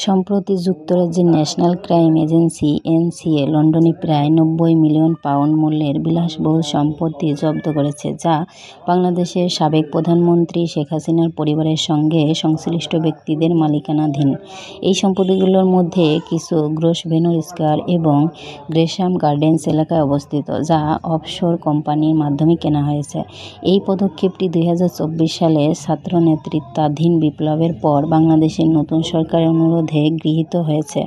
সম্প্রতি যুক্তরাজ্যের national crime agency NCA লন্ডনে প্রায় ৯০ মিলিয়ন পাউন্ড মূল্যের বিলাসবহুল সম্পত্তি জব্দ করেছে, যা বাংলাদেশের সাবেক প্রধানমন্ত্রী শেখ হাসিনার পরিবারের সঙ্গে সংশ্লিষ্ট ব্যক্তিদের মালিকানাধীন। এই সম্পত্তিগুলোর মধ্যে কিছু গ্রোসভেনর স্কয়ার এবং গ্রেশাম গার্ডেন্স এলাকায় অবস্থিত, যা অফশোর কোম্পানির মাধ্যমে কেনা হয়েছে। এই পদক্ষেপটি ২০২৪ সালের ছাত্র নেতৃত্বাধীন বিপ্লবের পর বাংলাদেশের নতুন সরকারের অনুরোধে গৃহীত হয়েছে।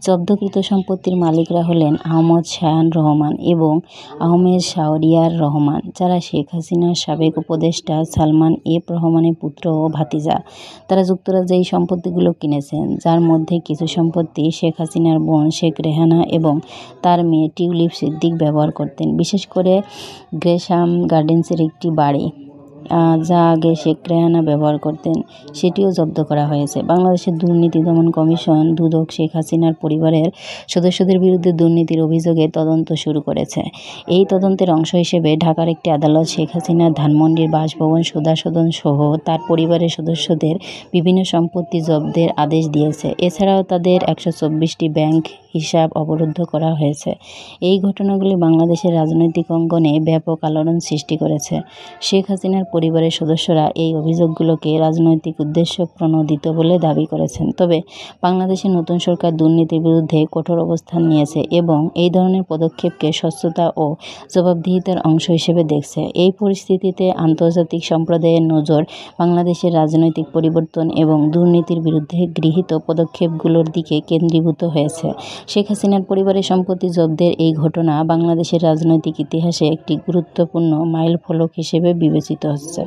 জব্দকৃত সম্পত্তির মালিকরা হলেন আহমদ শায়ান রহমান এবং আহমেদ শাহরিয়ার রহমান, যারা শেখ হাসিনার সাবেক উপদেষ্টা সালমান এফ রহমানের পুত্র ও ভাতিজা। তারা যুক্তরাজ্যে এই সম্পত্তিগুলো কিনেছেন, যার মধ্যে কিছু সম্পত্তি শেখ হাসিনার বোন শেখ রেহানা এবং তার মেয়ে টিউলিপ সিদ্দিক ব্যবহার করতেন। বিশেষ করে গ্রেশাম গার্ডেন্সের একটি বাড়ি, যা আগে শেখ রেহানা ব্যবহার করতেন, সেটিও জব্দ করা হয়েছে। বাংলাদেশের দুর্নীতি দমন কমিশন দুদক শেখ হাসিনার পরিবারের সদস্যদের বিরুদ্ধে দুর্নীতির অভিযোগে তদন্ত শুরু করেছে। এই তদন্তের অংশ হিসেবে ঢাকার একটি আদালত শেখ হাসিনার ধানমন্ডির বাসভবন, সুধা সদন সহ তার পরিবারের সদস্যদের বিভিন্ন সম্পত্তি জব্দের আদেশ দিয়েছে। এছাড়াও তাদের ১২৪টি ব্যাংক হিসাব অবরুদ্ধ করা হয়েছে। এই ঘটনাগুলি বাংলাদেশের রাজনৈতিক অঙ্গনে ব্যাপক আলোড়ন সৃষ্টি করেছে। শেখ হাসিনার পরিবারের সদস্যরা এই অভিযোগগুলোকে রাজনৈতিক উদ্দেশ্য প্রণোদিত বলে দাবি করেছেন। তবে বাংলাদেশের নতুন সরকার দুর্নীতির বিরুদ্ধে কঠোর অবস্থান নিয়েছে এবং এই ধরনের পদক্ষেপকে স্বচ্ছতা ও জবাবদিহিতার অংশ হিসেবে দেখছে। এই পরিস্থিতিতে আন্তর্জাতিক সম্প্রদায়ের নজর বাংলাদেশের রাজনৈতিক পরিবর্তন এবং দুর্নীতির বিরুদ্ধে গৃহীত পদক্ষেপগুলোর দিকে কেন্দ্রীভূত হয়েছে। শেখ হাসিনার পরিবারের সম্পত্তি জব্দের এই ঘটনা বাংলাদেশের রাজনৈতিক ইতিহাসে একটি গুরুত্বপূর্ণ মাইলফলক হিসেবে বিবেচিত হচ্ছে।